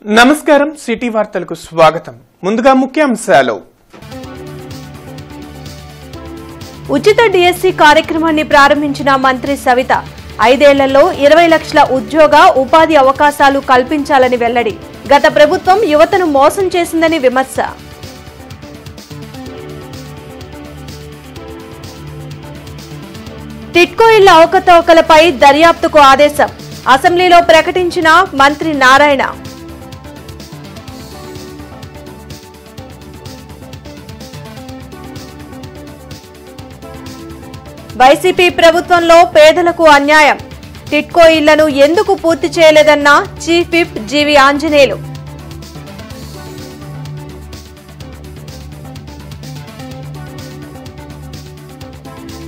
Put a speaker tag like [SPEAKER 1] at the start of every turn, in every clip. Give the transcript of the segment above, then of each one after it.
[SPEAKER 1] నమస్కారం సిటీ వార్తలకు స్వాగతం. ముందుగా ముఖ్యాంశాలు.
[SPEAKER 2] ఉచిత డిఎస్సి కార్యక్రమాన్ని ప్రారంభించిన మంత్రి సవిత 5 ఏళ్లలో 20 లక్షల ఉద్యోగ ఉపాధి అవకాశాలు కల్పించాలని వెల్లడి. గత ప్రభుత్వం యువతను మోసం చేసిందని విమర్శ. టిట్కో ఇళ్ల అవకతవకలపై దర్యాప్తుకు ఆదేశం. అసెంబ్లీలో ప్రకటించిన మంత్రి నారాయణ. వైసీపీ ప్రభుత్వంలో పేదలకు అన్యాయం. టిట్కో ఇళ్లను ఎందుకు పూర్తి చేయలేదన్న చీఫ్ విప్ జీవి ఆంజనేయులు.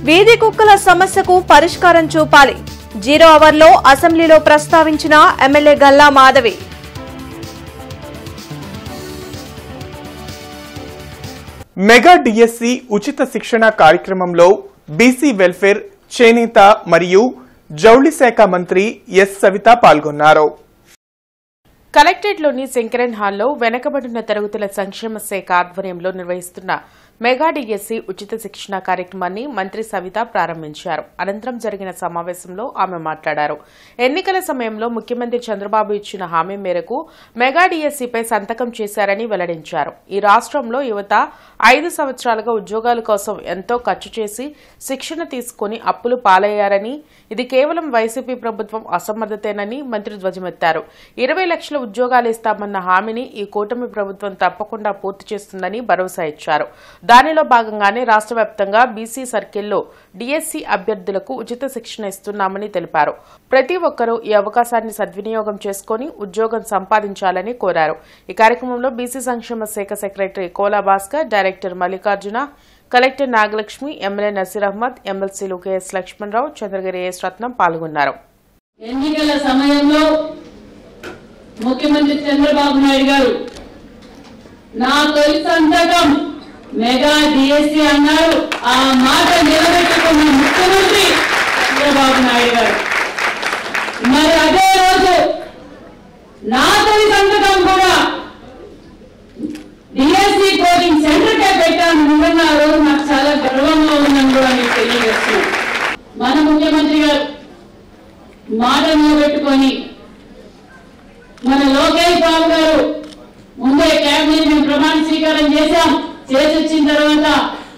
[SPEAKER 2] వీధి కుక్కల సమస్యకు పరిష్కారం చూపాలి. 0 అవర్లో అసెంబ్లీలో ప్రస్తావించిన MLA Galla Madhavi.
[SPEAKER 1] Mega DSC ఉచిత శిక్షణ కార్యక్రమంలో బీసీ వెల్ఫేర్, చేనేత మరియు జౌళి శాఖ మంత్రి ఎస్ సవిత పాల్గొన్నారు.
[SPEAKER 3] కలెక్టరేట్లోని శంకరన్ హాల్లో వెనకబడిన తరగతుల సంక్షేమ శాఖ ఆధ్వర్యంలో నిర్వహిస్తున్న మెగా డిఎస్సి ఉచిత శిక్షణ కార్యక్రమాన్ని మంత్రి సవిత ప్రారంభించారు. అనంతరం జరిగిన సమావేశంలో ఆమె మాట్లాడారు. ఎన్నికల సమయంలో ముఖ్యమంత్రి చంద్రబాబు ఇచ్చిన హామీ మేరకు మెగా డిఎస్సిపై సంతకం చేశారని వెల్లడించారు. ఈ రాష్ట్రంలో యువత 5 సంవత్సరాలుగా ఉద్యోగాల కోసం ఎంతో ఖర్చు చేసి శిక్షణ తీసుకుని అప్పులు పాలయ్యారని, ఇది కేవలం వైసీపీ ప్రభుత్వం అసమర్థతేనని మంత్రి ధ్వజమెత్తారు. 20 లక్షల ఉద్యోగాలు ఇస్తామన్న హామీని ఈ కూటమి ప్రభుత్వం తప్పకుండా పూర్తి చేస్తుందని భరోసా ఇచ్చారు. దానిలో భాగంగానే రాష్ట్ర వ్యాప్తంగా బీసీ సర్కిల్లో డిఎస్సి అభ్యర్థులకు ఉచిత శిక్షణ ఇస్తున్నామని తెలిపారు. ప్రతి ఒక్కరూ ఈ అవకాశాన్ని సద్వినియోగం చేసుకుని ఉద్యోగం సంపాదించాలని కోరారు. ఈ కార్యక్రమంలో బీసీ సంక్షేమ శాఖ secretary Kola Bhaskar, director Mallikarjuna, collector Nagalakshmi, MLA Naseer Ahmed, ఎమ్మెల్సీలు కెఎస్ లక్ష్మణరావు, చంద్రగిరి ఎస్ రత్నం పాల్గొన్నారు.
[SPEAKER 4] ఎన్నికల సమయంలో ముఖ్యమంత్రి చంద్రబాబు నాయుడు గారు నా తొలి సంతకం మెగా డిఎస్సి అన్నారు. ఆ మాట నిలబెట్టుకున్న ముఖ్యమంత్రి చంద్రబాబు నాయుడు గారు. మరి అదే రోజు నా తొలి సంతకం కూడా డిఎస్సి కోచింగ్ సెంటర్ కే పెట్టాను. నిజంగా ఆ రోజు నాకు చాలా గర్వంగా ఉందని కూడా మీకు తెలియజేస్తున్నాను. మన ముఖ్యమంత్రి గారు మాట నిలబెట్టుకొని మన లోకేష్ బాబు గారు ముందే కేబినెట్ మేము ప్రమాణ స్వీకారం చేశాం. చేసి వచ్చిన తర్వాత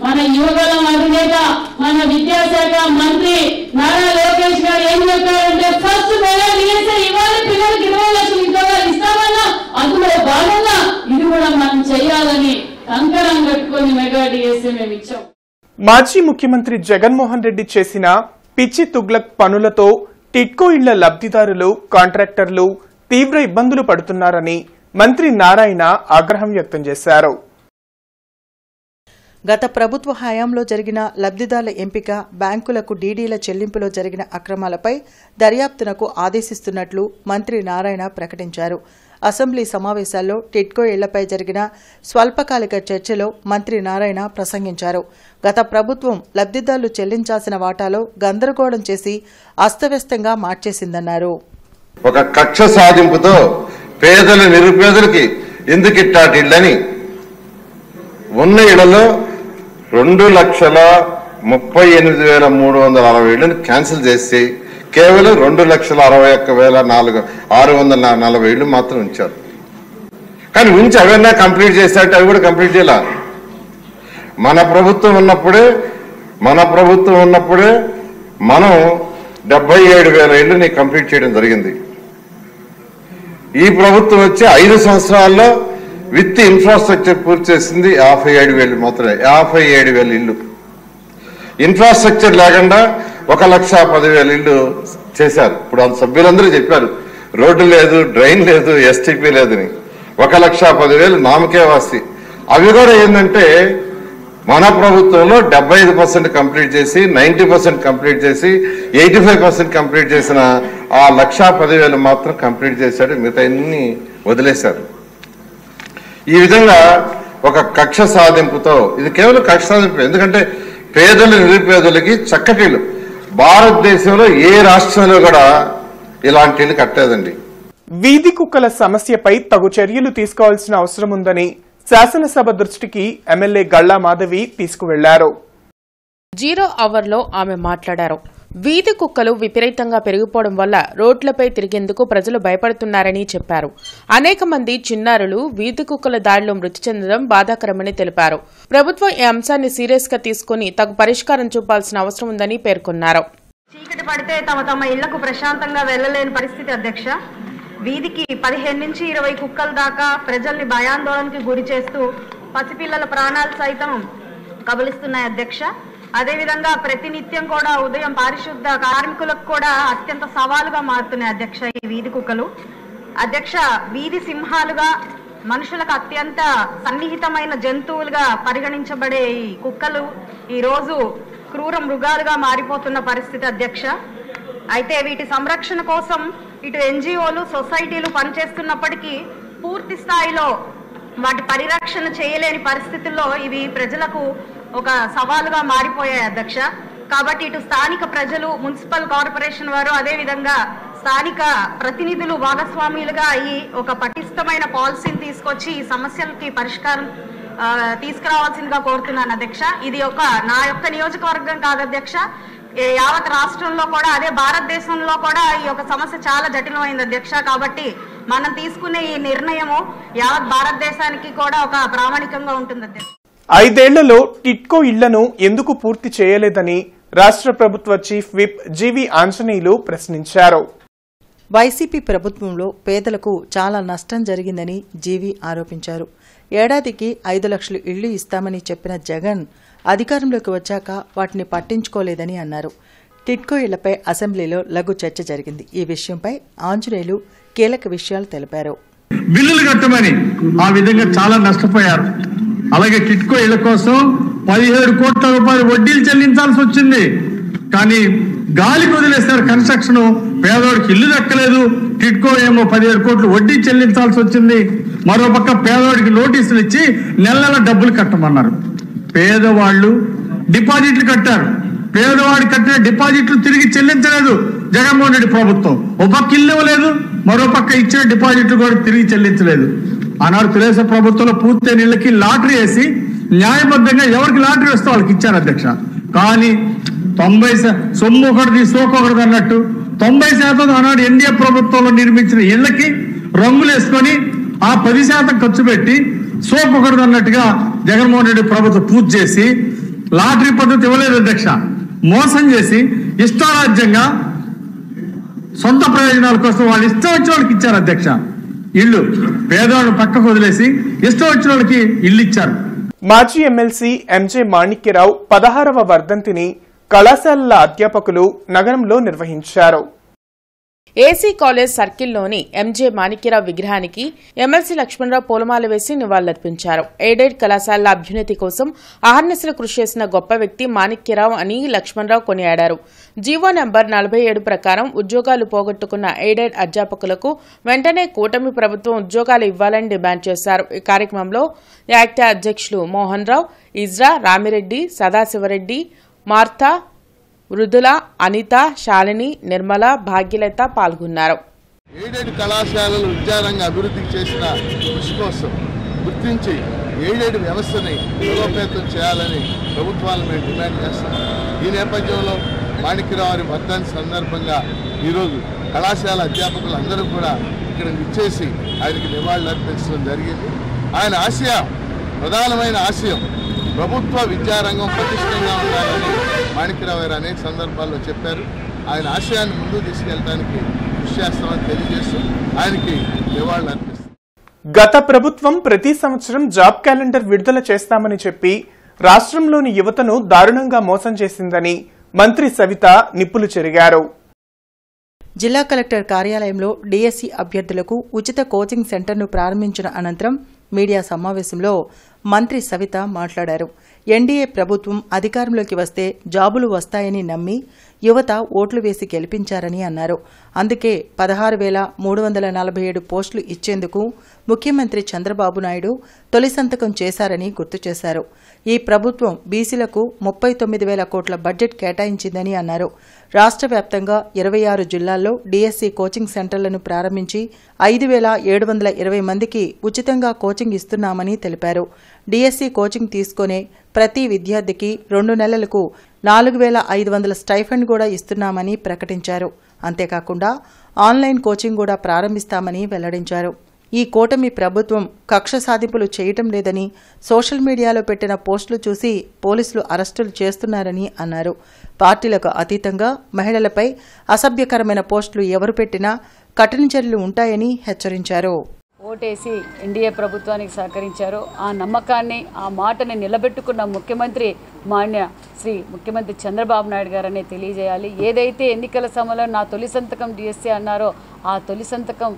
[SPEAKER 4] మన యువగలం అధినేత, మన విద్యాశాఖ మంత్రి నారా లోకేష్ గారు ఏం చెప్పారంటే ఫస్ట్ మెగా డిఎస్సి ఇవ్వాలి, పిల్లలకి 20 లక్షల ఉద్యోగాలు ఇస్తామన్నా అందులో భాగంగా ఇది కూడా మనం చేయాలని కంకణం కట్టుకొని మెగా డిఎస్సి మేము ఇచ్చాం.
[SPEAKER 1] మాజీ ముఖ్యమంత్రి జగన్మోహన్ రెడ్డి చేసిన పిచ్చి తుగ్లక్ పనులతో టిట్కో ఇళ్ల లబ్ధిదారులు, కాంట్రాక్టర్లు తీవ్ర ఇబ్బందులు పడుతున్నారని మంత్రి నారాయణ ఆగ్రహం వ్యక్తం చేశారు.
[SPEAKER 5] గత ప్రభుత్వ హయాంలో జరిగిన లబ్ధిదారుల ఎంపిక, బ్యాంకులకు డీడీల చెల్లింపులో జరిగిన అక్రమాలపై దర్యాప్తునకు ఆదేశిస్తున్నట్లు మంత్రి నారాయణ ప్రకటించారు. అసెంబ్లీ సమావేశాల్లో టిట్కో ఇళ్లపై జరిగిన స్వల్పకాలిక చర్చలో మంత్రి నారాయణ ప్రసంగించారు. గత ప్రభుత్వం లబ్ధిదారులు చెల్లించాల్సిన వాటాలో గందరగోళం చేసి అస్తవ్యస్తంగా మార్చేసిందన్నారు.
[SPEAKER 6] ఒక కక్ష సాధింపుతో పేదల నిరుపేదలకి ఎందుకు ఇట్టాటి ఇళ్ళని ఉన్న ఇళ్లలో 2,38,360 ఇళ్లను క్యాన్సిల్ చేసి కేవలం 2,61,640 ఇళ్లు మాత్రం ఉంచారు. కానీ ఉంచి అవన్నీ కంప్లీట్ చేశారంటే అవి కూడా కంప్లీట్ చేయాల. మన ప్రభుత్వం ఉన్నప్పుడే మనం 77,000 ఇళ్లని కంప్లీట్ చేయడం జరిగింది. ఈ ప్రభుత్వం వచ్చి 5 సంవత్సరాల్లో విత్ ఇన్ఫ్రాస్ట్రక్చర్ పూర్తి చేసింది 57,000 మాత్రమే. 57,000 ఇళ్లు ఇన్ఫ్రాస్ట్రక్చర్ లేకుండా 1,10,000 ఇళ్లు చేశారు. ఇప్పుడు వాళ్ళ సభ్యులందరూ చెప్పారు రోడ్డు లేదు, డ్రైన్ లేదు, ఎస్టీపీ లేదని. 1,10,000 నామకే వాసి. అవి కూడా ఏంటంటే మన ప్రభుత్వంలో 75% కంప్లీట్ చేసి, 90% కంప్లీట్ చేసి, 85% కంప్లీట్ చేసిన ఆ 1,10,000 మాత్రం కంప్లీట్ చేశాడు. మిగతా అన్ని వదిలేశారు. ఈ విధంగా ఒక కక్ష సాధింపుతో, ఇది కేవలం కక్ష సాధింపు, ఎందుకంటే పేదలు నిరుపేదలకి చక్కటి భారతదేశంలో ఏ రాష్ట్రంలో కూడా ఇలాంటి ఇల్లు కట్టలేదండి.
[SPEAKER 1] వీధి కుక్కల సమస్యపై తగు చర్యలు తీసుకోవాల్సిన అవసరం ఉందని శాసనసభ దృష్టికి ఎమ్మెల్యే గళ్లా మాధవి తీసుకువెళ్లారు.
[SPEAKER 3] 0 అవర్లో ఆమె మాట్లాడారు. వీధి కుక్కలు విపరీతంగా పెరిగిపోవడం వల్ల రోడ్లపై తిరిగేందుకు ప్రజలు భయపడుతున్నారని చెప్పారు. అనేక మంది చిన్నారులు వీధి కుక్కల దాడిలో మృతి చెందడం బాధాకరమని తెలిపారు. ప్రభుత్వం ఈ అంశాన్ని సీరియస్ గా తీసుకుని తగు పరిష్కారం చూపాల్సిన అవసరం ఉందని పేర్కొన్నారు.
[SPEAKER 7] చీకటి పడితే తమ ఇళ్లకు ప్రశాంతంగా వెళ్లలేని పరిస్థితి అధ్యక్ష. వీధికి 15 నుంచి 20 కుక్కల దాకా ప్రజల్ని భయాందోళనకి గురి చేస్తూ పసిపిల్లల ప్రాణాలు సైతం కబలిస్తున్నాయి అధ్యక్ష. అదేవిధంగా ప్రతినిత్యం కూడా ఉదయం పారిశుద్ధ కార్మికులకు కూడా అత్యంత సవాలుగా మారుతున్నాయి అధ్యక్ష ఈ వీధి కుక్కలు. అధ్యక్ష, వీధి సింహాలుగా మనుషులకు అత్యంత సన్నిహితమైన జంతువులుగా పరిగణించబడే ఈ కుక్కలు ఈ రోజు క్రూర మృగాలుగా మారిపోతున్న పరిస్థితి అధ్యక్ష. అయితే వీటి సంరక్షణ కోసం ఇటు ఎన్జిఓలు సొసైటీలు పనిచేస్తున్నప్పటికీ పూర్తి స్థాయిలో వాటి పరిరక్షణ చేయలేని పరిస్థితుల్లో ఇవి ప్రజలకు ఒక సవాలుగా మారిపోయాయి అధ్యక్ష. కాబట్టి ఇటు స్థానిక ప్రజలు, మున్సిపల్ కార్పొరేషన్ వారు, అదేవిధంగా స్థానిక ప్రతినిధులు భాగస్వాములుగా అయ్యి ఒక పటిష్టమైన పాలసీని తీసుకొచ్చి ఈ సమస్యలకి పరిష్కారం తీసుకురావాల్సిందిగా కోరుతున్నాను అధ్యక్ష. ఇది నా యొక్క నియోజకవర్గం కాదు అధ్యక్ష, యావత్ రాష్ట్రంలో కూడా, అదే భారతదేశంలో కూడా ఈ యొక్క సమస్య చాలా జటిలమైంది అధ్యక్ష. కాబట్టి మనం తీసుకునే ఈ నిర్ణయము యావత్ భారతదేశానికి కూడా ఒక ప్రామాణికంగా ఉంటుంది అధ్యక్ష.
[SPEAKER 1] 5 ఏళ్లలో టిట్కో ఇళ్లను ఎందుకు పూర్తి చేయలేదని రాష్ట్ర ప్రభుత్వ చీఫ్ విప్ జీవి ఆంజనేయులు ప్రశ్నించారు.
[SPEAKER 5] వైసీపీ ప్రభుత్వంలో పేదలకు చాలా నష్టం జరిగిందని జీవి ఆరోపించారు. ఏడాదికి 5 లక్షల ఇళ్లు ఇస్తామని చెప్పిన జగన్ అధికారంలోకి వచ్చాక వాటిని పట్టించుకోలేదని అన్నారు. టిట్కో ఇళ్లపై అసెంబ్లీలో లఘు చర్చ జరిగింది. ఈ విషయంపై ఆంజనేయులు కీలక విషయాలు తెలిపారు.
[SPEAKER 8] బిల్లులు కట్టమని ఆ విధంగా చాలా నష్టపోయారు. అలాగే టిట్కో ఇళ్ల కోసం 17 కోట్ల రూపాయలు వడ్డీలు చెల్లించాల్సి వచ్చింది. కానీ గాలికి వదిలేస్తారు కన్స్ట్రక్షన్. పేదవాడికి ఇల్లు దక్కలేదు. టిట్కో ఏమో 17 కోట్లు వడ్డీ చెల్లించాల్సి వచ్చింది. మరోపక్క పేదవాడికి నోటీసులు ఇచ్చి నెల నెల డబ్బులు కట్టమన్నారు. పేదవాళ్లు డిపాజిట్లు కట్టారు. పేదవాడు కట్టిన డిపాజిట్లు తిరిగి చెల్లించలేదు జగన్మోహన్ రెడ్డి ప్రభుత్వం. ఒక పక్క ఇల్లు ఇవ్వలేదు, మరోపక్క ఇచ్చిన డిపాజిట్లు కూడా తిరిగి చెల్లించలేదు. ఆనాడు తెలుగుదేశం ప్రభుత్వంలో పూర్తయిన ఇళ్లకి లాటరీ వేసి న్యాయబద్ధంగా ఎవరికి లాటరీ వస్తే వాళ్ళకి ఇచ్చారు అధ్యక్ష. కానీ 90 సొమ్ము ఒకటిది సోకొకటిది అన్నట్టు 90% ఆనాడు ఎన్డీఏ ప్రభుత్వంలో నిర్మించిన ఇళ్లకి రంగులు వేసుకొని ఆ 10% ఖర్చు పెట్టి సోకొకటిది అన్నట్టుగా జగన్మోహన్ రెడ్డి ప్రభుత్వం పూర్తి చేసి లాటరీ పద్ధతి ఇవ్వలేదు అధ్యక్ష. మోసం చేసి ఇష్టారాజ్యంగా సొంత ప్రయోజనాల కోసం వాళ్ళు ఇష్టం వచ్చిన వాళ్ళకి ఇచ్చారు అధ్యక్ష. ఇల్లు పేదవాళ్ళు పక్కకు వదిలేసి ఇష్టం వచ్చిన వాళ్ళకి ఇల్లు ఇచ్చారు.
[SPEAKER 1] మాజీ ఎమ్మెల్సీ ఎంజే మాణిక్యరావు 16వ వర్ధంతిని కళాశాలల అధ్యాపకులు నగరంలో నిర్వహించారు.
[SPEAKER 3] ఏసీ కాలేజ్ సర్కిల్లోని ఎంజే మాణిక్యరావు విగ్రహానికి ఎమ్మెల్సీ లక్ష్మణరావు పూలమాల వేసి నివాళులర్పించారు. ఎయిడెడ్ కళాశాలల అభ్యున్నతి కోసం అహర్నిశలు కృషి చేసిన గొప్ప వ్యక్తి మాణిక్యరావు అని లక్ష్మణరావు కొనియాడారు. జీవో నంబర్ 47 ప్రకారం ఉద్యోగాలు పోగొట్టుకున్న ఎయిడెడ్ అధ్యాపకులకు వెంటనే కూటమి ప్రభుత్వం ఉద్యోగాలు ఇవ్వాలని డిమాండ్ చేశారు. ఈ కార్యక్రమంలో యాక్టా అధ్యక్షులు మోహన్ రావు, ఇజ్రా, రామిరెడ్డి, సదాశివరెడ్డి, మార్తా, మృదుల, అనిత, శాలిని, నిర్మల, భాగ్యలత పాల్గొన్నారు.
[SPEAKER 9] ఎయిడెడ్ కళాశాలలు విద్యారంగ అభివృద్ధికి చేసిన కృషి కోసం గుర్తించి ఎయిడెడ్ వ్యవస్థని బలోపేతం చేయాలని ప్రభుత్వాలను మేము డిమాండ్ చేస్తాం. ఈ నేపథ్యంలో మాణిక్యరావు వర్ధంతి సందర్భంగా ఈరోజు కళాశాల అధ్యాపకులు అందరూ కూడా ఇక్కడ విచ్చేసి ఆయనకి నివాళులు అర్పించడం జరిగింది. ఆయన ప్రధానమైన ఆశయం ప్రభుత్వ విద్యారంగం పటిష్టంగా ఉండాలని మాణిక్యరావు గారు అనేక సందర్భాల్లో చెప్పారు. ఆయన ఆశయాన్ని ముందుకు తీసుకెళ్ళడానికి కృషి చేస్తామని తెలియజేస్తూ ఆయనకి నివాళులు అర్పిస్తారు.
[SPEAKER 1] గత ప్రభుత్వం ప్రతి సంవత్సరం జాబ్ క్యాలెండర్ విడుదల చేస్తామని చెప్పి రాష్ట్రంలోని యువతను దారుణంగా మోసం చేసిందని మంత్రి సవిత నిప్పులు చెరిగారు.
[SPEAKER 5] జిల్లా కలెక్టర్ కార్యాలయంలో డీఎస్సీ అభ్యర్థులకు ఉచిత కోచింగ్ సెంటర్ను ప్రారంభించిన అనంతరం మీడియా సమావేశంలో మంత్రి సవిత మాట్లాడారు. ఎన్డీఏ ప్రభుత్వం అధికారంలోకి వస్తే జాబులు వస్తాయని నమ్మి యువత ఓట్లు వేసి గెలిపించారని అన్నారు. అందుకే 16,347 పోస్టులు ఇచ్చేందుకు ముఖ్యమంత్రి చంద్రబాబు నాయుడు తొలి సంతకం చేశారని గుర్తు చేశారు. ఈ ప్రభుత్వం బీసీలకు 39,000 కోట్ల బడ్జెట్ కేటాయించిందని అన్నారు. రాష్ట్ర వ్యాప్తంగా 26 జిల్లాల్లో డీఎస్సీ కోచింగ్ సెంటర్లను ప్రారంభించి 5,720 మందికి ఉచితంగా కోచింగ్ ఇస్తున్నామని తెలిపారు. డీఎస్సీ కోచింగ్ తీసుకునే ప్రతి విద్యార్థికి 2 నెలలకు 4,500 స్టైఫండ్ కూడా ఇస్తున్నామని ప్రకటించారు. అంతేకాకుండా ఆన్లైన్ కోచింగ్ కూడా ప్రారంభిస్తామని వెల్లడించారు. ఈ కూటమి ప్రభుత్వం కక్ష సాధింపులు చేయటం లేదని సోషల్ మీడియాలో పెట్టిన పోస్టులు చూసి పోలీసులు అరెస్టులు చేస్తున్నారని అన్నారు. పార్టీలకు అతీతంగా మహిళలపై అసభ్యకరమైన పోస్టులు ఎవరు పెట్టినా కఠిన చర్యలు ఉంటాయని హెచ్చరించారు.
[SPEAKER 10] ఓటేసి ఎన్డీఏ ప్రభుత్వానికి సహకరించారు. ఆ నమ్మకాన్ని, ఆ మాటని నిలబెట్టుకున్న ముఖ్యమంత్రి మాన్య శ్రీ ముఖ్యమంత్రి చంద్రబాబు నాయుడు గారనే తెలియజేయాలి. ఏదైతే ఎన్నికల సమయంలో నా తొలి సంతకం డిఎస్సీ అన్నారో ఆ తొలి సంతకం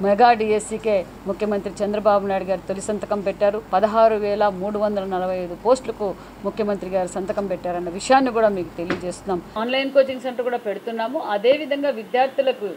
[SPEAKER 10] మెగా డిఎస్సీకే ముఖ్యమంత్రి చంద్రబాబు నాయుడు గారు తొలి సంతకం పెట్టారు. 16,345 పోస్టులకు ముఖ్యమంత్రి గారు సంతకం పెట్టారన్న విషయాన్ని కూడా మీకు తెలియజేస్తున్నాం. ఆన్లైన్ కోచింగ్ సెంటర్ కూడా పెడుతున్నాము. అదేవిధంగా విద్యార్థులకు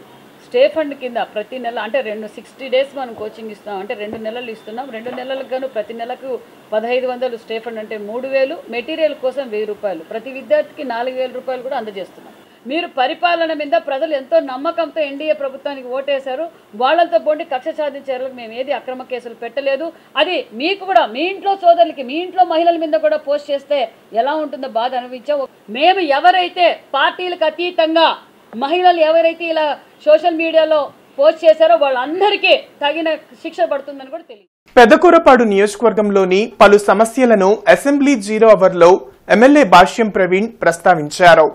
[SPEAKER 10] స్టే ఫండ్ కింద ప్రతి నెల అంటే 60 డేస్ మనం కోచింగ్ ఇస్తున్నాం. అంటే 2 నెలలు ఇస్తున్నాం. 2 నెలలకు గాను ప్రతి నెలకు 1,500 స్టే ఫండ్ అంటే 3,000, మెటీరియల్ కోసం 1,000 రూపాయలు, ప్రతి విద్యార్థికి 4,000 రూపాయలు కూడా అందజేస్తున్నాం. మీరు పరిపాలన మీద ప్రజలు ఎంతో నమ్మకంతో ఎన్డీఏ ప్రభుత్వానికి ఓటేశారు. వాళ్ళంతా పోండి కక్ష సాధించారు. మేము ఏది అక్రమ కేసులు పెట్టలేదు. అది మీకు కూడా మీ ఇంట్లో సోదరులకి, మీ ఇంట్లో మహిళల మీద కూడా పోస్ట్ చేస్తే ఎలా ఉంటుందో బాధ అనిపించావు. మేము ఎవరైతే పార్టీలకు అతీతంగా మహిళలు ఎవరైతే ఇలా సోషల్ మీడియాలో పోస్ట్ చేశారో వాళ్ళందరికీ తగిన శిక్ష పడుతుందని కూడా తెలియదు.
[SPEAKER 1] పెదకూరపాడు నియోజకవర్గంలోని పలు సమస్యలను అసెంబ్లీ 0 అవర్లో ఎమ్మెల్యే భాష్యం ప్రవీణ్ ప్రస్తావించారు.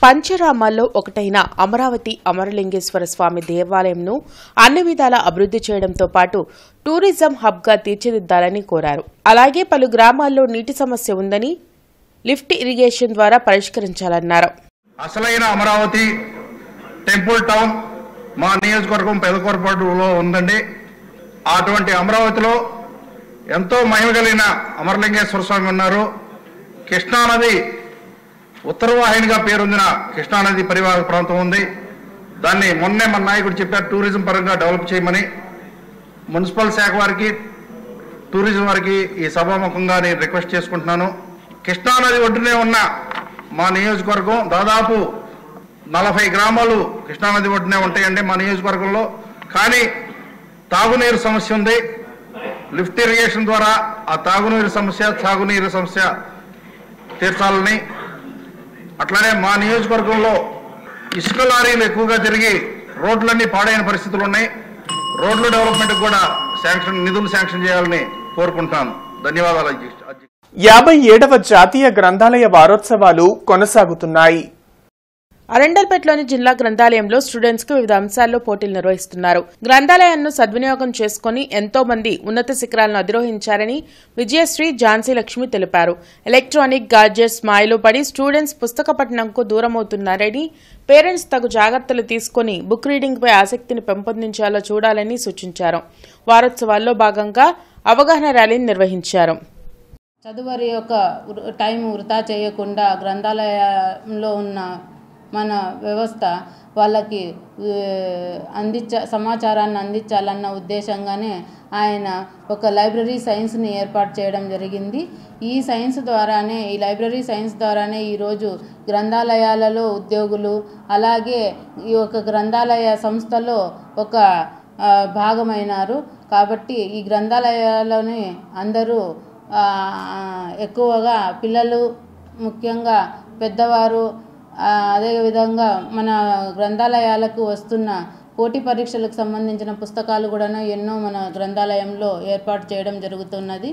[SPEAKER 3] పంచరామాల్లో ఒకటైన అమరావతి అమరలింగేశ్వర స్వామి దేవాలయంను అన్ని విధాలా అభివృద్ధి చేయడంతో పాటు టూరిజం హబ్గా తీర్చిదిద్దాలని కోరారు. అలాగే పలు గ్రామాల్లో నీటి సమస్య ఉందని లిఫ్ట్ ఇరిగేషన్ ద్వారా పరిష్కరించాలన్నారు.
[SPEAKER 8] అసలైన అమరావతి టెంపుల్ టౌన్ మా నియోజకవర్గం పెదకూరపాటులో ఉందండి. అటువంటి అమరావతిలో ఎంతో మహిమ కలిగిన అమరలింగేశ్వర స్వామి ఉన్నారు. కృష్ణానది ఉత్తరవాహినిగా పేరొందిన కృష్ణానది పరివాహక ప్రాంతం ఉంది. దాన్ని మొన్నే మన నాయకుడు చెప్పారు టూరిజం పరంగా డెవలప్ చేయమని. మున్సిపల్ శాఖ వారికి, టూరిజం వారికి ఈ సభాముఖంగా నేను రిక్వెస్ట్ చేసుకుంటున్నాను. కృష్ణానది ఒడ్డునే ఉన్న మా నియోజకవర్గం దాదాపు 40 గ్రామాలు కృష్ణానది ఒడ్డునే ఉంటాయండి మా నియోజకవర్గంలో. కానీ తాగునీరు సమస్య ఉంది. లిఫ్ట్ ఇరిగేషన్ ద్వారా ఆ తాగునీరు సమస్య, తాగునీరు సమస్య తీర్చాలని, అట్లానే మా నియోజకవర్గంలో ఇసుక లారీలు ఎక్కువగా తిరిగి రోడ్లన్నీ పాడైన పరిస్థితులు ఉన్నాయి. రోడ్ల డెవలప్మెంట్ కూడా నిధులు శాంక్షన్ చేయాలని కోరుకుంటాను. ధన్యవాదాలు.
[SPEAKER 1] 57వ జాతీయ గ్రంథాలయ వారోత్సవాలు కొనసాగుతున్నాయి.
[SPEAKER 3] అరండల్పేటలోని జిల్లా గ్రంథాలయంలో స్టూడెంట్స్ కు వివిధ అంశాల్లో పోటీలు నిర్వహిస్తున్నారు. గ్రంథాలయాన్ని సద్వినియోగం చేసుకుని ఎంతో మంది ఉన్నత శిఖరాలను అధిరోహించారని విజయశ్రీ ఝాన్సీ లక్ష్మి తెలిపారు. ఎలక్ట్రానిక్ గాడ్జెట్స్ మాయలో పడి స్టూడెంట్స్ పుస్తక పఠనంకు దూరమవుతున్నారని, పేరెంట్స్ తగు జాగ్రత్తలు తీసుకుని బుక్ రీడింగ్ పై ఆసక్తిని పెంపొందించాలో చూడాలని సూచించారు. వారోత్సవాల్లో భాగంగా అవగాహన ర్యాలీని నిర్వహించారు.
[SPEAKER 11] చదువరి యొక్క టైం వృధా చేయకుండా గ్రంథాలయంలో ఉన్న మన వ్యవస్థ వాళ్ళకి సమాచారాన్ని అందించాలన్న ఉద్దేశంగానే ఆయన ఒక లైబ్రరీ సైన్స్ని ఏర్పాటు చేయడం జరిగింది. ఈ లైబ్రరీ సైన్స్ ద్వారానే ఈరోజు గ్రంథాలయాలలో ఉద్యోగులు, అలాగే ఈ ఒక గ్రంథాలయ సంస్థలో ఒక భాగమైనారు. కాబట్టి ఈ గ్రంథాలయాలని అందరూ ఎక్కువగా పిల్లలు, ముఖ్యంగా పెద్దవారు, అదేవిధంగా మన గ్రంథాలయాలకు వస్తున్న పోటీ పరీక్షలకు సంబంధించిన పుస్తకాలు కూడా ఎన్నో మన గ్రంథాలయంలో ఏర్పాటు చేయడం జరుగుతున్నది.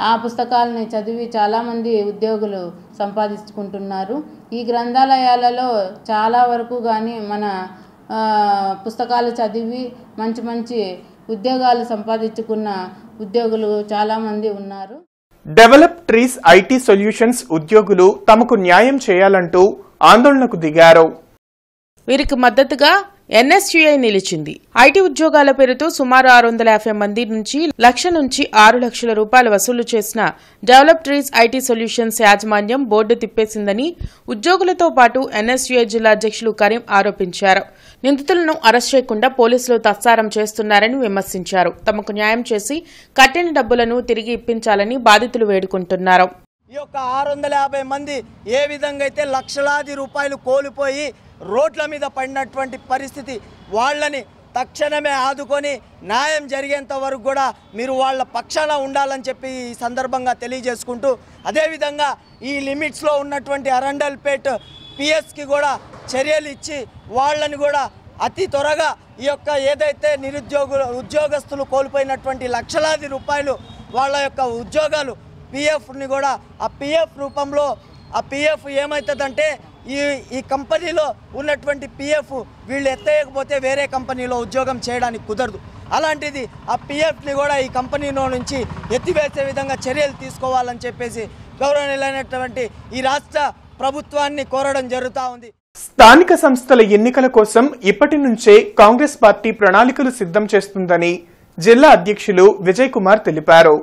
[SPEAKER 11] ఆ పుస్తకాలని చదివి చాలామంది ఉద్యోగులు సంపాదించుకుంటున్నారు. ఈ గ్రంథాలయాలలో చాలా వరకు కానీ మన పుస్తకాలు చదివి మంచి మంచి ఉద్యోగాలు సంపాదించుకున్న ఉద్యోగులు చాలామంది ఉన్నారు.
[SPEAKER 1] డెవలప్ ట్రీస్ ఐటీ సొల్యూషన్స్ ఉద్యోగులు తమకు న్యాయం చేయాలంటూ ఆందోళనకు దిగారు.
[SPEAKER 3] వీరికి మద్దతుగా ఎన్ఎస్యుఐ నిలిచింది. ఐటీ ఉద్యోగాల పేరుతో సుమారు 650 మంది నుంచి 1,00,000 నుంచి 6 లక్షల రూపాయలు వసూలు చేసిన డెవలప్ ట్రీస్ ఐటీ సొల్యూషన్స్ యాజమాన్యం బోర్డు తిప్పేసిందని ఉద్యోగులతో పాటు ఎన్ఎస్యుఐ జిల్లా అధ్యక్షులు కరీం ఆరోపించారు. నిందితులను అరెస్ట్ చేయకుండా పోలీసులు తత్సారం చేస్తున్నారని విమర్శించారు. తమకు న్యాయం చేసి కట్టిన డబ్బులను తిరిగి ఇప్పించాలని బాధితులు వేడుకుంటున్నారు.
[SPEAKER 12] ఈ యొక్క 650 మంది ఏ విధంగా అయితే లక్షలాది రూపాయలు కోల్పోయి రోడ్ల మీద పడినటువంటి పరిస్థితి, వాళ్ళని తక్షణమే ఆదుకొని న్యాయం జరిగేంత వరకు కూడా మీరు వాళ్ళ పక్షాన ఉండాలని చెప్పి ఈ సందర్భంగా తెలియజేసుకుంటూ, అదేవిధంగా ఈ లిమిట్స్లో ఉన్నటువంటి అరండల్పేట్ పిఎస్కి కూడా చర్యలు ఇచ్చి వాళ్ళని కూడా అతి త్వరగా ఈ యొక్క ఏదైతే ఉద్యోగస్తులు కోల్పోయినటువంటి లక్షలాది రూపాయలు వాళ్ళ యొక్క ఉద్యోగాలు పిఎఫ్ని కూడా ఆ పిఎఫ్ రూపంలో ఆ పిఎఫ్ ఏమవుతుందంటే ఈ కంపెనీలో ఉన్నటువంటి పిఎఫ్ వీళ్ళు ఎత్తేయకపోతే వేరే కంపెనీలో ఉద్యోగం చేయడానికి కుదరదు. అలాంటిది ఆ పిఎఫ్ని కూడా ఈ కంపెనీలో నుంచి ఎత్తివేసే విధంగా చర్యలు తీసుకోవాలని చెప్పేసి గౌరవనీయులైనటువంటి ఈ రాష్ట్ర ప్రభుత్వాన్ని కోరడం జరుగుతూ ఉంది.
[SPEAKER 1] స్థానిక సంస్థల ఎన్నికల కోసం ఇప్పటి నుంచే కాంగ్రెస్ పార్టీ ప్రణాళికలు సిద్ధం చేస్తుందని జిల్లా అధ్యక్షులు విజయ్ కుమార్ తెలిపారు.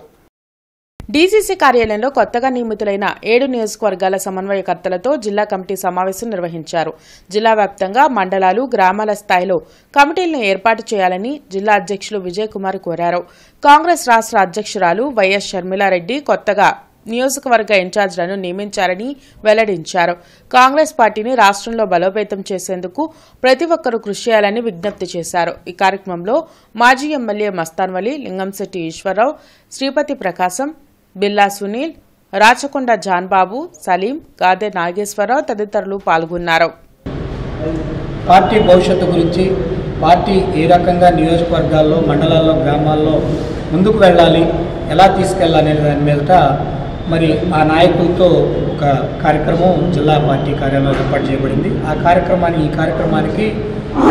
[SPEAKER 3] డీసీసీ కార్యాలయంలో కొత్తగా నియమితులైన 7 నియోజకవర్గాల సమన్వయకర్తలతో జిల్లా కమిటీ సమావేశం నిర్వహించారు. జిల్లా వ్యాప్తంగా మండలాలు, గ్రామాల స్థాయిలో కమిటీలను ఏర్పాటు చేయాలని జిల్లా అధ్యక్షులు విజయ్ కుమార్ కోరారు. కాంగ్రెస్ రాష్ట్ర అధ్యక్షురాలు వైఎస్ షర్మిలారెడ్డి కొత్తగా నియోజకవర్గ ఇన్ఛార్జ్లను నియమించారని వెల్లడించారు. కాంగ్రెస్ పార్టీని రాష్ట్రంలో బలోపేతం చేసేందుకు ప్రతి ఒక్కరూ కృషి చేయాలని విజ్ఞప్తి చేశారు. ఈ కార్యక్రమంలో మాజీ ఎమ్మెల్యే మస్తాన్వలి, లింగంశెట్టి ఈశ్వరరావు, శ్రీపతి ప్రకాశం, బిల్లా సునీల్, రాచకొండ జాన్బాబు, సలీం, గాదే నాగేశ్వరరావు తదితరులు పాల్గొన్నారు.
[SPEAKER 13] పార్టీ భవిష్యత్తు గురించి, పార్టీ ఏ రకంగా నియోజకవర్గాల్లో, మండలాల్లో, గ్రామాల్లో ముందుకు వెళ్ళాలి, ఎలా తీసుకెళ్లాలనే దాని మీదట మరి ఆ నాయకులతో ఒక కార్యక్రమం జిల్లా పార్టీ కార్యాలయంలో ఏర్పాటు చేయబడింది. ఈ కార్యక్రమానికి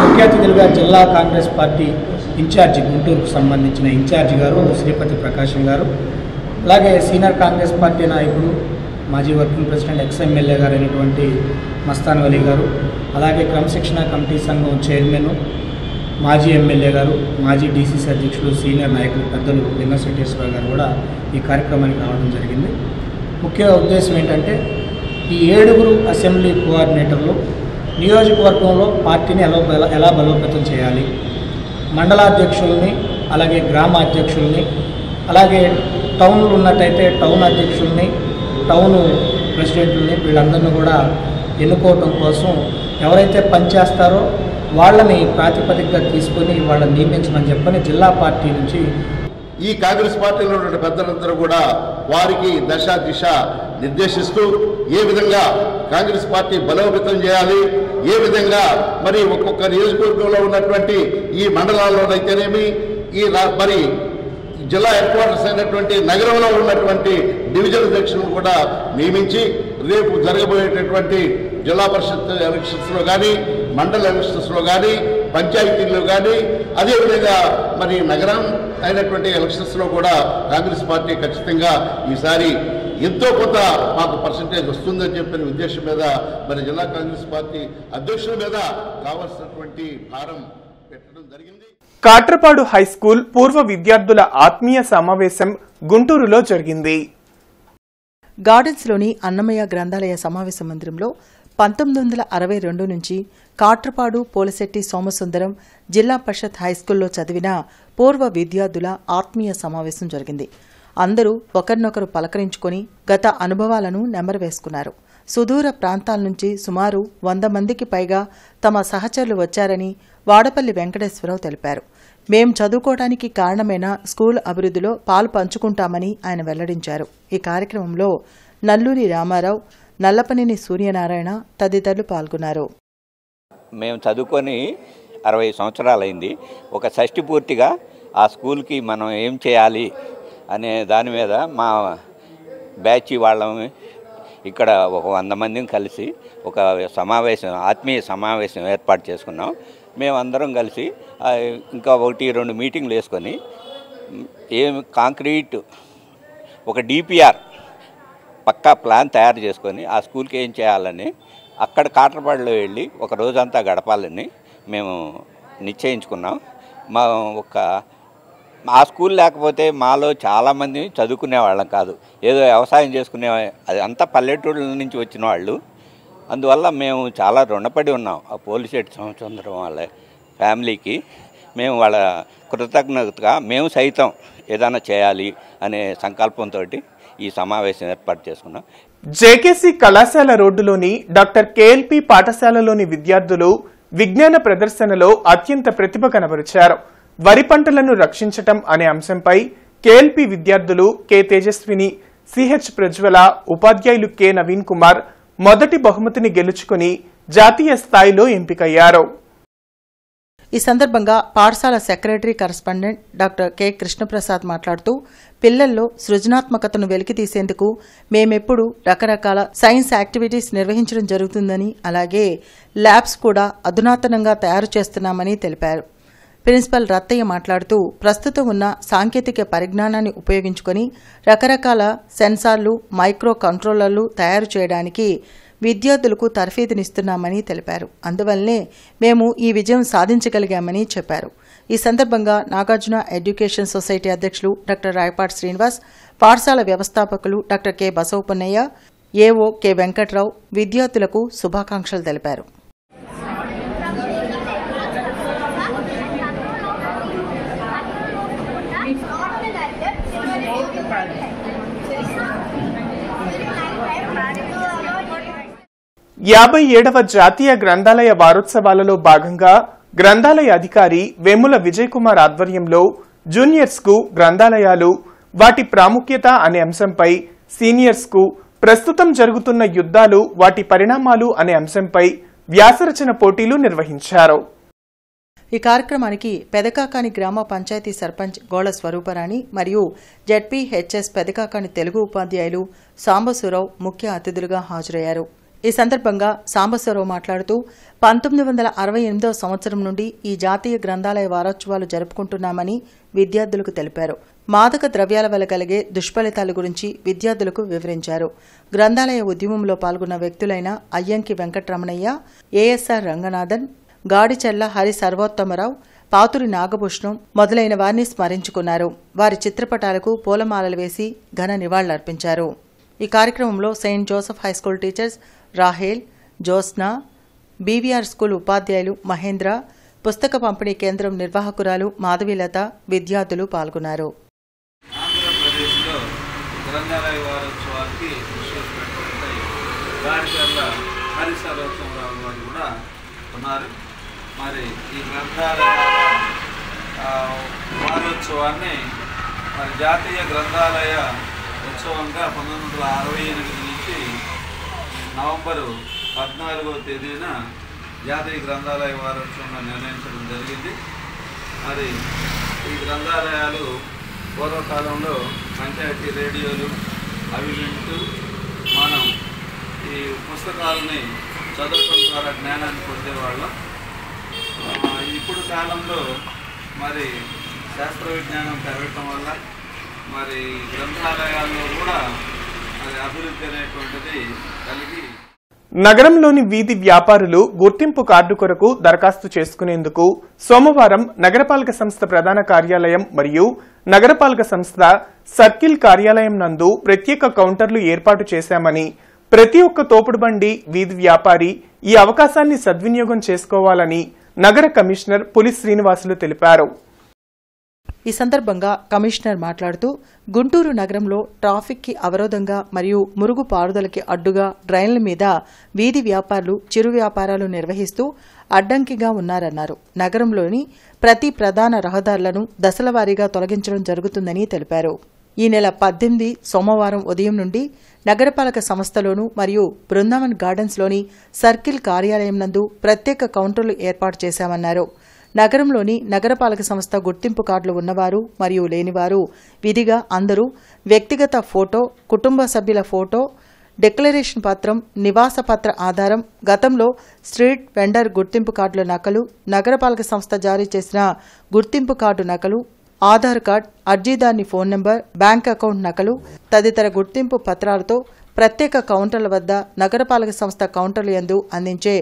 [SPEAKER 13] ముఖ్య అతిథులుగా జిల్లా కాంగ్రెస్ పార్టీ ఇన్ఛార్జి, గుంటూరుకు సంబంధించిన ఇన్ఛార్జి గారు శ్రీపతి ప్రకాశం గారు, అలాగే సీనియర్ కాంగ్రెస్ పార్టీ నాయకుడు, మాజీ వర్కింగ్ ప్రెసిడెంట్, ఎక్స్-ఎమ్మెల్యే గారు అయినటువంటి మస్తాన్ వలీ గారు, అలాగే క్రమశిక్షణ కమిటీ సంఘం చైర్మన్, మాజీ ఎమ్మెల్యే గారు, మాజీ డీసీసీ అధ్యక్షులు, సీనియర్ నాయకులు పెద్దలు లింగంశెట్టి ఈశ్వరరావు గారు కూడా ఈ కార్యక్రమానికి రావడం జరిగింది. ముఖ్య ఉద్దేశం ఏంటంటే ఈ 7 అసెంబ్లీ కోఆర్డినేటర్లు నియోజకవర్గంలో పార్టీని ఎలా బలోపేతం చేయాలి, మండలాధ్యక్షుల్ని, అలాగే గ్రామ అధ్యక్షుల్ని, అలాగే టౌన్లు ఉన్నట్టయితే టౌన్ అధ్యక్షుల్ని, టౌన్ ప్రెసిడెంట్లని, వీళ్ళందరినీ కూడా ఎన్నుకోవటం కోసం ఎవరైతే పనిచేస్తారో వాళ్ళని ప్రాతిపదికగా తీసుకొని వాళ్ళని నియమించమని చెప్పని జిల్లా పార్టీ నుంచి
[SPEAKER 9] ఈ కాంగ్రెస్ పార్టీలో ఉన్న పెద్దలందరూ కూడా వారికి దశ దిశ నిర్దేశిస్తూ ఏ విధంగా కాంగ్రెస్ పార్టీ బలోపేతం చేయాలి, ఏ విధంగా మరి ఒక్కొక్క నియోజకవర్గంలో ఉన్నటువంటి ఈ మండలాల్లోనైతేనేమి మరి జిల్లా హెడ్ క్వార్టర్స్ అయినటువంటి నగరంలో ఉన్నటువంటి డివిజన్ అధ్యక్షులను కూడా నియమించి రేపు జరగబోయేటటువంటి జిల్లా పరిషత్ ఎలక్షన్స్లో కానీ, మండల ఎలక్షన్స్లో కానీ, పంచాయతీల్లో కానీ, అదేవిధంగా మరి నగరం అయినటువంటి ఎలక్షన్స్లో కూడా కాంగ్రెస్ పార్టీ ఖచ్చితంగా ఈసారి ఎంతో కొంత మాకు పర్సంటేజ్ వస్తుందని చెప్పిన ఉద్దేశం మీద మరి జిల్లా కాంగ్రెస్ పార్టీ అధ్యక్షుల మీద కావాల్సినటువంటి భారం పెట్టడం జరిగింది.
[SPEAKER 1] కాట్రపాడు హైస్కూల్ పూర్వ విద్యార్థుల ఆత్మీయ సమావేశం గుంటూరులో జరిగింది.
[SPEAKER 5] గార్డెన్స్లోని అన్నమయ్య గ్రంథాలయ సమావేశ మందిరంలో 1962 నుంచి కాట్రపాడు పోలశెట్టి సోమసుందరం జిల్లా పరిషత్ హైస్కూల్లో చదివిన పూర్వ విద్యార్థుల ఆత్మీయ సమావేశం జరిగింది. అందరూ ఒకరినొకరు పలకరించుకొని గత అనుభవాలను నెమరవేసుకున్నారు. సుదూర ప్రాంతాల నుంచి సుమారు 100 మందికి పైగా తమ సహచరులు వచ్చారని వాడపల్లి వెంకటేశ్వరరావు తెలిపారు. మేం చదువుకోవడానికి కారణమైన స్కూల్ అభివృద్ధిలో పాలు పంచుకుంటామని ఆయన వెల్లడించారు. ఈ కార్యక్రమంలో నల్లూరి రామారావు, నల్లపనేని సూర్యనారాయణ తదితరులు పాల్గొన్నారు.
[SPEAKER 14] మేము చదువుకొని 60 సంవత్సరాలైంది. ఒక షష్ఠి పూర్తిగా ఆ స్కూల్కి మనం ఏం చేయాలి అనే దాని మీద మా బ్యాచ్ వాళ్ళని ఇక్కడ ఒక 100 మందిని కలిసి ఒక సమావేశం, ఆత్మీయ సమావేశం ఏర్పాటు చేసుకున్నాం. మేమందరం కలిసి ఇంకా 1-2 మీటింగ్లు వేసుకొని కాంక్రీట్ ఒక డిపిఆర్ పక్కా ప్లాన్ తయారు చేసుకొని ఆ స్కూల్కి ఏం చేయాలని అక్కడ కాట్రపాడులో వెళ్ళి ఒక రోజంతా గడపాలని మేము నిశ్చయించుకున్నాం. మా ఆ స్కూల్ లేకపోతే మాలో చాలామంది చదువుకునే వాళ్ళం కాదు, ఏదో వ్యవసాయం చేసుకునే, అది అంతా పల్లెటూళ్ళ నుంచి వచ్చిన వాళ్ళు. అందువల్ల మేము చాలా రుణపడి ఉన్నాం ఆ పోలిశెట్టి సోమచంద్రం వాళ్ళ ఫ్యామిలీకి. మేము వాళ్ళ కృతజ్ఞతగా మేము సైతం ఏదైనా చేయాలి అనే సంకల్పంతో ఈ సమావేశం ఏర్పాటు చేసుకున్నాం.
[SPEAKER 1] జేకేసీ కళాశాల రోడ్డులోని డాక్టర్ కేఎల్పి పాఠశాలలోని విద్యార్థులు విజ్ఞాన ప్రదర్శనలో అత్యంత ప్రతిభ కనబరిచారు. వరి పంటలను రక్షించటం అనే అంశంపై కేఎల్పి విద్యార్థులు కె తేజస్విని, సిహెచ్ ప్రజ్వల, ఉపాధ్యాయులు కె నవీన్ కుమార్ మొదటి బహుమతిని గెలుచుకుని జాతీయ స్థాయిలో ఎంపికయ్యారు.
[SPEAKER 5] ఈ సందర్భంగా పాఠశాల secretary correspondent doctor K Krishnaprasad మాట్లాడుతూ పిల్లల్లో సృజనాత్మకతను వెలికితీసేందుకు మేమెప్పుడు రకరకాల సైన్స్ యాక్టివిటీస్ నిర్వహించడం జరుగుతుందని, అలాగే ల్యాబ్స్ కూడా అధునాతనంగా తయారు చేస్తున్నామని తెలిపారు. ప్రిన్సిపల్ రత్తయ్య మాట్లాడుతూ ప్రస్తుతం ఉన్న సాంకేతిక పరిజ్ఞానాన్ని ఉపయోగించుకొని రకరకాల సెన్సార్లు, మైక్రో కంట్రోలర్లు తయారు చేయడానికి విద్యార్థులకు తర్ఫీదునిస్తున్నామని తెలిపారు. అందువల్లనే మేము ఈ విజయం సాధించగలిగామని చెప్పారు. ఈ సందర్భంగా నాగార్జున ఎడ్యుకేషన్ సొసైటీ అధ్యక్షులు డాక్టర్ రాయపాటి శ్రీనివాస్, పాఠశాల వ్యవస్థాపకులు doctor K Basavapunnaiah, AO K Venkatrao విద్యార్థులకు శుభాకాంక్షలు తెలిపారు.
[SPEAKER 1] యాభై 57వ జాతీయ గ్రంథాలయ వారోత్సవాలలో భాగంగా గ్రంథాలయ అధికారి వేముల విజయ్ కుమార్ ఆధ్వర్యంలో జూనియర్స్ కు గ్రంథాలయాలు, వాటి ప్రాముఖ్యత అనే అంశంపై, సీనియర్స్ కు ప్రస్తుతం జరుగుతున్న యుద్ధాలు, వాటి పరిణామాలు అనే అంశంపై వ్యాసరచన పోటీలు నిర్వహించారు.
[SPEAKER 5] ఈ కార్యక్రమానికి పెదకాకాని గ్రామ పంచాయతీ సర్పంచ్ గోళ స్వరూపరాణి మరియు జెడ్పీహెచ్ఎస్ పెదకాకాని తెలుగు ఉపాధ్యాయులు సాంబశివరావు ముఖ్య అతిథులుగా హాజరయ్యారు. ఈ సందర్భంగా సాంబశివరావు మాట్లాడుతూ 1968వ సంవత్సరం నుండి ఈ జాతీయ గ్రంథాలయ వారోత్సవాలు జరుపుకుంటున్నామని విద్యార్థులకు తెలిపారు. మాదక ద్రవ్యాల వల్ల కలిగే దుష్ఫలితాల గురించి విద్యార్థులకు వివరించారు. గ్రంథాలయ ఉద్యమంలో పాల్గొన్న వ్యక్తులైన అయ్యంకి వెంకటరమణయ్య, ఏఎస్ఆర్ రంగనాథన్, గాడిచెర్ల హరి సర్వోత్తమరావు, పాతురి నాగభూషణం మొదలైన వారిని స్మరించుకున్నారు. వారి చిత్రపటాలకు పూలమాలలు వేసి ఘన నివాళులర్పించారు. ఈ కార్యక్రమంలో Saint Joseph high school teachers Rahel, Josna, BVR school ఉపాధ్యాయులు మహేంద్ర, పుస్తక పంపిణీ కేంద్రం నిర్వాహకురాలు మాధవీలత విద్యార్థులు పాల్గొన్నారు.
[SPEAKER 15] ఆంధ్రప్రదేశ్లో గ్రంథాలయ వారోత్సవాలకి గాడిచెర్ల హరి సర్వోత్తమరావు గారు కూడా ఉన్నారు. మరి ఈ గ్రంథాలయాల వారోత్సవాన్ని మరి జాతీయ గ్రంథాలయ ఉత్సవంగా 1968 నుంచి నవంబరు 14వ తేదీన జాతీయ గ్రంథాలయ వారోత్సవంగా నిర్ణయించడం జరిగింది. మరి ఈ గ్రంథాలయాలు పూర్వకాలంలో పంచాయతీ రేడియోలు అవి వింటూ మనం ఈ పుస్తకాలని చదవటం ద్వారా జ్ఞానాన్ని పొందేవాళ్ళం. ఇప్పుడు కాలంలో మరి శాస్త్ర విజ్ఞానం పెరగటం వల్ల మరి గ్రంథాలయాల్లో కూడా మరి అభివృద్ధి అనేటువంటిది కలిగి
[SPEAKER 1] నగరంలోని వీధి వ్యాపారులు గుర్తింపు కార్డు కొరకు దరఖాస్తు చేసుకునేందుకు సోమవారం నగరపాలక సంస్థ ప్రధాన కార్యాలయం మరియు నగరపాలక సంస్థ సర్కిల్ కార్యాలయం నందు ప్రత్యేక కౌంటర్లు ఏర్పాటు చేశామని, ప్రతి ఒక్క తోపుడు బండి, వీధి వ్యాపారి ఈ అవకాశాన్ని సద్వినియోగం చేసుకోవాలని నగర కమిషనర్ పులి శ్రీనివాసులు తెలిపారు.
[SPEAKER 5] ఈ సందర్భంగా కమిషనర్ మాట్లాడుతూ గుంటూరు నగరంలో ట్రాఫిక్ కి అవరోధంగా మరియు మురుగు పారుదలకి అడ్డుగా డ్రైన్ల మీద వీధి వ్యాపారులు, చిరు వ్యాపారాలు నిర్వహిస్తూ అడ్డంకిగా ఉన్నారన్నారు. నగరంలోని ప్రతి ప్రధాన రహదారులను దశలవారీగా తొలగించడం జరుగుతుందని తెలిపారు. ఈ నెల 18 సోమవారం ఉదయం నుండి నగరపాలక సంస్థలోను మరియు బృందావన్ గార్డెన్స్లోని సర్కిల్ కార్యాలయం నందు ప్రత్యేక కౌంటర్లు ఏర్పాటు చేశామన్నారు. నగరంలోని నగరపాలక సంస్థ గుర్తింపు కార్డులు ఉన్నవారు మరియు లేనివారు విధిగా అందరూ వ్యక్తిగత ఫోటో, కుటుంబ సభ్యుల ఫోటో, డిక్లరేషన్ పత్రం, నివాస పత్ర ఆధారం, గతంలో స్ట్రీట్ వెండర్ గుర్తింపు కార్డుల నకలు, నగరపాలక సంస్థ జారీ చేసిన గుర్తింపు కార్డు నకలు, ఆధార్ కార్డ్, అర్జీదారుని ఫోన్ నెంబర్, బ్యాంక్ అకౌంట్ నకలు తదితర గుర్తింపు పత్రాలతో ప్రత్యేక కౌంటర్ల వద్ద నగరపాలక సంస్థ కౌంటర్లు యందు అందించే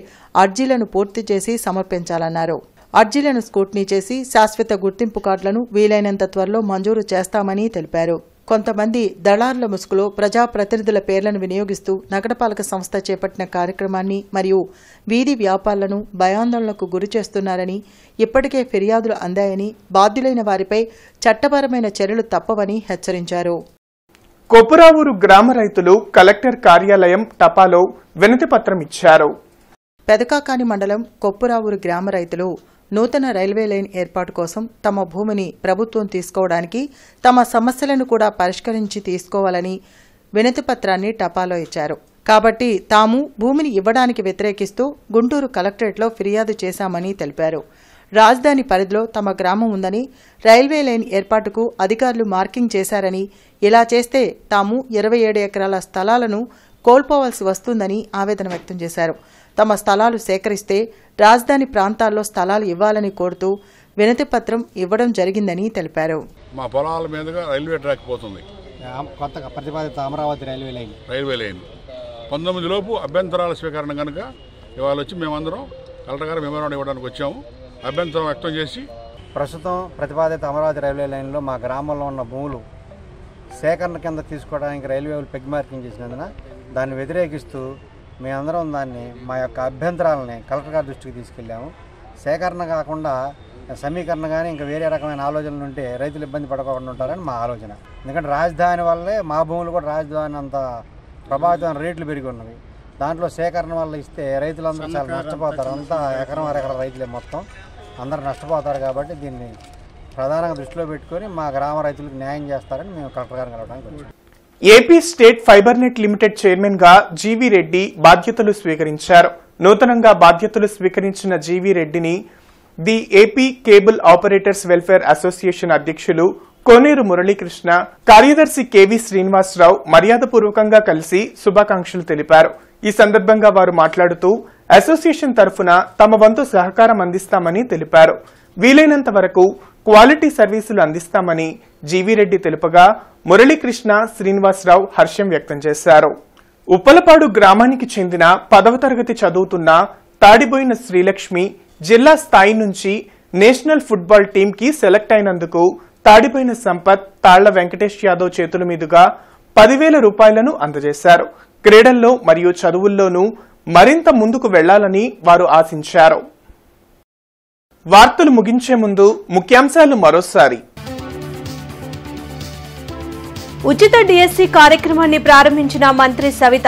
[SPEAKER 5] అర్జీలను పూర్తి చేసి సమర్పించాలన్నారు. అర్జీలను స్క్రూటినీ చేసి శాశ్వత గుర్తింపు కార్డులను వీలైనంత త్వరలో మంజూరు చేస్తామని తెలిపారు. కొంతమంది దళారుల ముసుగులో ప్రజాప్రతినిధుల పేర్లను వినియోగిస్తూ నగరపాలక సంస్థ చేపట్టిన కార్యక్రమాన్ని మరియు వీధి వ్యాపారులను భయాందోళనకు గురి చేస్తున్నారని, ఇప్పటికే ఫిర్యాదులు అందాయని, బాధ్యులైన వారిపై చట్టపరమైన చర్యలు తప్పవని హెచ్చరించారు.
[SPEAKER 1] కొప్పురావూరు గ్రామ రైతులు కలెక్టర్ కార్యాలయం టపాలో వినతి పత్రం ఇచ్చారు.
[SPEAKER 5] పెదకాకాని మండలం కొప్పురావూరు గ్రామ రైతులు నూతన రైల్వే లైన్ ఏర్పాటు కోసం తమ భూమిని ప్రభుత్వం తీసుకోవడానికి, తమ సమస్యలను కూడా పరిష్కరించి తీసుకోవాలని వినతి పత్రాన్ని టపాలో ఇచ్చారు. కాబట్టి తాము భూమిని ఇవ్వడానికి వ్యతిరేకిస్తూ గుంటూరు కలెక్టరేట్లో ఫిర్యాదు చేశామని తెలిపారు. రాజధాని పరిధిలో తమ గ్రామం ఉందని, రైల్వే లైన్ ఏర్పాటుకు అధికారులు మార్కింగ్ చేశారని, ఇలా చేస్తే తాము 27 ఎకరాల స్థలాలను కోల్పోవాల్సి వస్తుందని ఆవేదన వ్యక్తం చేశారు. తమ స్థలాలు సేకరిస్తే రాజధాని ప్రాంతాల్లో స్థలాలు ఇవ్వాలని కోరుతూ వినతి పత్రం ఇవ్వడం జరిగిందని తెలిపారు.
[SPEAKER 16] మా పొలాల మీదుగా రైల్వే ట్రాక్ పోతుంది,
[SPEAKER 17] కొత్తగా ప్రతిపాదిత అమరావతి రైల్వే లైన్
[SPEAKER 16] 19 లోపు అభ్యంతరాల స్వీకరణ కనుక ఇవాళ వచ్చి మేమందరం కలెక్టర్ గారు మెమోరాండం ఇవ్వడానికి వచ్చాము. అభ్యంతరం వ్యక్తం చేసి
[SPEAKER 17] ప్రస్తుతం ప్రతిపాదిత అమరావతి రైల్వే లైన్లో మా గ్రామంలో ఉన్న భూములు సేకరణ కింద తీసుకోవడానికి రైల్వేలు పెగ్ మార్కింగ్ చేసినందున దాన్ని వ్యతిరేకిస్తూ మేమందరం దాన్ని మా యొక్క అభ్యంతరాలని కలెక్టర్ గారి దృష్టికి తీసుకెళ్ళాము. సేకరణ కాకుండా సమీకరణ కానీ ఇంకా వేరే రకమైన ఆలోచనలు ఉంటే రైతులు ఇబ్బంది పడకుండా ఉంటారని మా ఆలోచన. ఎందుకంటే రాజధాని వల్లే మా భూములు కూడా రాజధాని అంత ప్రభావితమైన రేట్లు పెరిగి ఉన్నవి. దాంట్లో సేకరణ వల్ల ఇస్తే రైతులందరూ చాలా నష్టపోతారు. అంతా ఎకరం అరెకరం రైతులే మొత్తం అందరూ నష్టపోతారు. కాబట్టి దీన్ని ప్రధానంగా దృష్టిలో పెట్టుకుని మా గ్రామ రైతులకు న్యాయం చేస్తారని మేము కలెక్టర్ గారిని కలవడానికి వచ్చాం.
[SPEAKER 1] AP state fibre net limited chairman గా జీవీ రెడ్డి బాధ్యతలు స్వీకరించారు. నూతనంగా బాధ్యతలు స్వీకరించిన జీవీ రెడ్డిని the AP cable operators welfare association అధ్యక్షులు కోనేరు మురళీకృష్ణ, కార్యదర్శి కెవి శ్రీనివాసరావు మర్యాదపూర్వకంగా కలిసి శుభాకాంక్షలు తెలిపారు. ఈ సందర్భంగా వారు మాట్లాడుతూ అసోసియేషన్ తరఫున తమ వంతు సహకారం అందిస్తామని తెలిపారు. వీలైనంత వరకు క్వాలిటీ సర్వీసులు అందిస్తామని జీవీ రెడ్డి తెలుపగా మురళీకృష్ణ, శ్రీనివాసరావు హర్షం వ్యక్తం చేశారు. ఉప్పలపాడు గ్రామానికి చెందిన 10వ తరగతి చదువుతున్న తాడిబోయిన శ్రీలక్ష్మి జిల్లా స్థాయి నుంచి నేషనల్ ఫుట్బాల్ టీంకి సెలెక్ట్ అయినందుకు తాడిబోయిన సంపత్, తాళ్ల వెంకటేష్ యాదవ్ చేతుల మీదుగా 10,000 రూపాయలను అందజేశారు. క్రీడల్లో మరియు చదువుల్లోనూ మరింత ముందుకు వెళ్లాలని వారు ఆశించారు. వార్తలు ముగించే ముందు ముఖ్యాంశాలు మరోసారి.
[SPEAKER 2] ఉచిత డిఎస్సి కార్యక్రమాన్ని ప్రారంభించిన మంత్రి సవిత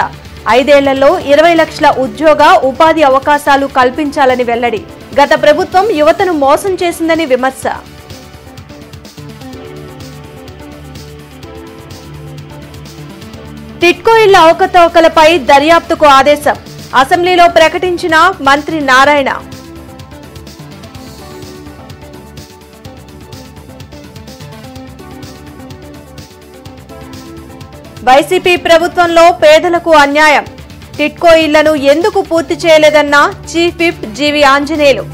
[SPEAKER 2] 5 ఏళ్లలో 20 లక్షల ఉద్యోగ ఉపాధి అవకాశాలు కల్పించాలని వెల్లడి. గత ప్రభుత్వం యువతను మోసం చేసిందని విమర్శ. టిట్కో ఇళ్ల అవకతవకలపై దర్యాప్తుకు ఆదేశం. అసెంబ్లీలో ప్రకటించిన మంత్రి నారాయణ. వైసీపీ ప్రభుత్వంలో పేదలకు అన్యాయం. టిట్కో ఇళ్లను ఎందుకు పూర్తి చేయలేదన్న చీఫ్ విప్ జీవి ఆంజనేయులు.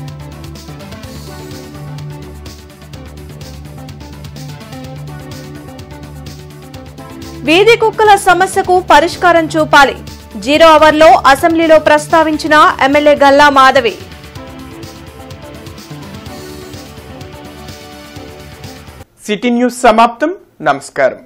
[SPEAKER 2] వీధి కుక్కల సమస్యకు పరిష్కారం చూపాలి. 0 అవర్లో అసెంబ్లీలో ప్రస్తావించిన MLA Galla Madhavi.
[SPEAKER 1] City news సమాప్తం. నమస్కారం.